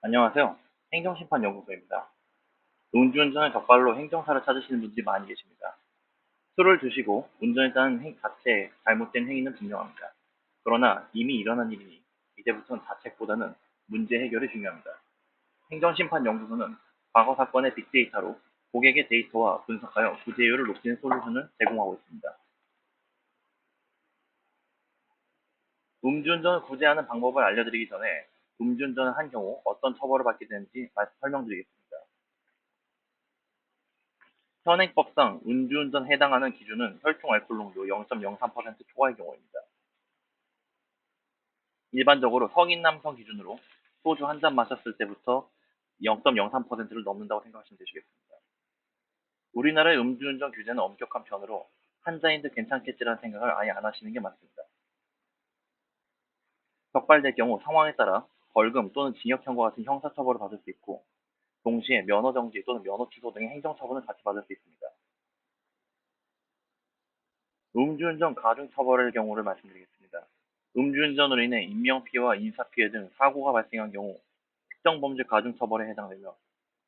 안녕하세요. 행정심판연구소입니다. 음주운전을 적발로 행정사를 찾으시는 분들이 많이 계십니다. 술을 드시고 운전했다는 자체의 잘못된 행위는 분명합니다. 그러나 이미 일어난 일이니 이제부터는 자책보다는 문제 해결이 중요합니다. 행정심판연구소는 과거 사건의 빅데이터로 고객의 데이터와 분석하여 구제율을 높이는 솔루션을 제공하고 있습니다. 음주운전을 구제하는 방법을 알려드리기 전에 음주운전을 한 경우 어떤 처벌을 받게 되는지 설명드리겠습니다. 현행법상 음주운전에 해당하는 기준은 혈중 알코올 농도 0.03% 초과의 경우입니다. 일반적으로 성인 남성 기준으로 소주 한 잔 마셨을 때부터 0.03%를 넘는다고 생각하시면 되시겠습니다. 우리나라의 음주운전 규제는 엄격한 편으로 한 잔인데 괜찮겠지라는 생각을 아예 안 하시는 게 맞습니다. 적발될 경우 상황에 따라 벌금 또는 징역형과 같은 형사처벌을 받을 수 있고 동시에 면허 정지 또는 면허 취소 등의 행정처분을 같이 받을 수 있습니다. 음주운전 가중처벌의 경우를 말씀드리겠습니다. 음주운전으로 인해 인명피해와 인사피해 등 사고가 발생한 경우 특정 범죄 가중처벌에 해당되며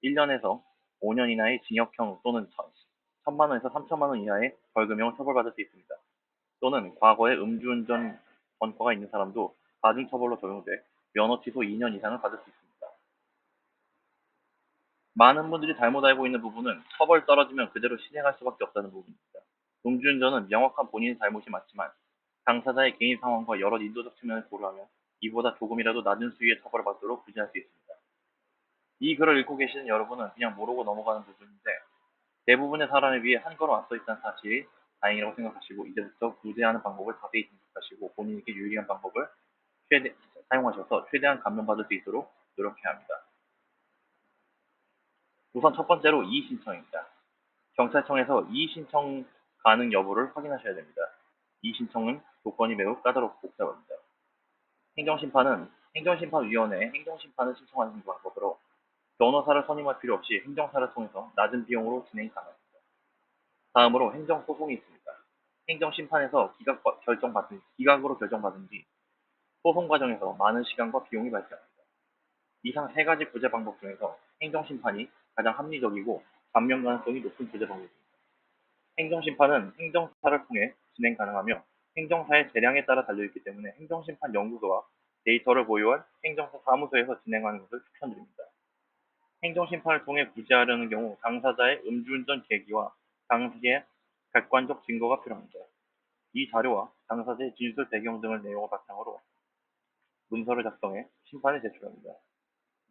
1년에서 5년 이하의 징역형 또는 1천만 원에서 3천만 원 이하의 벌금형을 처벌받을 수 있습니다. 또는 과거에 음주운전 전과가 있는 사람도 가중처벌로 적용돼 면허 취소 2년 이상을 받을 수 있습니다. 많은 분들이 잘못 알고 있는 부분은 처벌 떨어지면 그대로 실행할 수밖에 없다는 부분입니다. 음주운전은 명확한 본인의 잘못이 맞지만 당사자의 개인 상황과 여러 인도적 측면을 고려하면 이보다 조금이라도 낮은 수위의 처벌을 받도록 규제할 수 있습니다. 이 글을 읽고 계시는 여러분은 그냥 모르고 넘어가는 부분인데 대부분의 사람에 비해 한 걸음 앞서 있다는 사실이 다행이라고 생각하시고 이제부터 구제하는 방법을 자세히 분석하시고 본인에게 유리한 방법을 사용하셔서 최대한 감면받을 수 있도록 노력해야 합니다. 우선 첫 번째로 이의 신청입니다. 경찰청에서 이의 신청 가능 여부를 확인하셔야 됩니다. 이의 신청은 조건이 매우 까다롭고 복잡합니다. 행정심판은 행정심판위원회에 행정심판을 신청하는 방법으로 변호사를 선임할 필요 없이 행정사를 통해서 낮은 비용으로 진행이 가능합니다. 다음으로 행정소송이 있습니다. 행정심판에서 기각으로 결정받은 뒤 소송 과정에서 많은 시간과 비용이 발생합니다. 이상 세 가지 구제 방법 중에서 행정심판이 가장 합리적이고 감면 가능성이 높은 구제 방법입니다. 행정심판은 행정사를 통해 진행 가능하며 행정사의 재량에 따라 달려있기 때문에 행정심판 연구소와 데이터를 보유한 행정사 사무소에서 진행하는 것을 추천드립니다. 행정심판을 통해 구제하려는 경우 당사자의 음주운전 계기와 당시의 객관적 증거가 필요합니다. 이 자료와 당사자의 진술 배경 등을 내용을 바탕으로 문서를 작성해 심판에 제출합니다.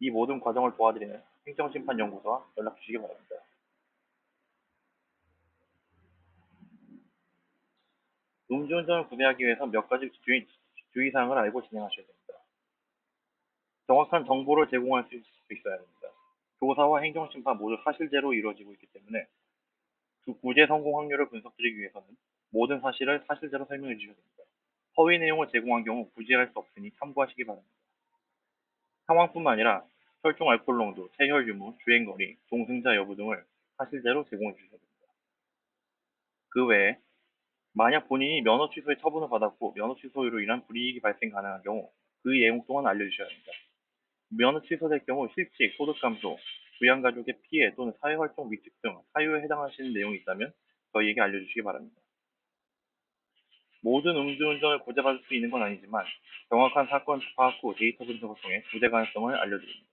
이 모든 과정을 도와드리는 행정심판연구소와 연락 주시기 바랍니다. 음주운전을 구제하기 위해서 몇 가지 주의사항을 알고 진행하셔야 됩니다. 정확한 정보를 제공할 수 있어야 합니다. 조사와 행정심판 모두 사실대로 이루어지고 있기 때문에 구제 성공 확률을 분석드리기 위해서는 모든 사실을 사실대로 설명해 주셔야 됩니다. 허위 내용을 제공한 경우 구제할 수 없으니 참고하시기 바랍니다. 상황뿐만 아니라 혈중 알코올 농도, 체혈 유무, 주행거리, 동승자 여부 등을 사실대로 제공해 주셔야 됩니다. 그 외에 만약 본인이 면허 취소의 처분을 받았고 면허 취소로 인한 불이익이 발생 가능한 경우 그 내용 또한 알려주셔야 합니다. 면허 취소될 경우 실직, 소득 감소, 부양가족의 피해 또는 사회활동 위축 등 사유에 해당하시는 내용이 있다면 저희에게 알려주시기 바랍니다. 모든 음주운전을 구제받을 수 있는 건 아니지만 정확한 사건 파악 후 데이터 분석을 통해 구제 가능성을 알려드립니다.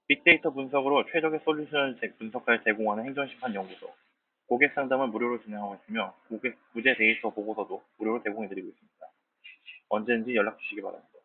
빅데이터 분석으로 최적의 솔루션을 분석하여 제공하는 행정심판연구소, 고객 상담을 무료로 진행하고 있으며 고객 구제 데이터 보고서도 무료로 제공해드리고 있습니다. 언제든지 연락 주시기 바랍니다.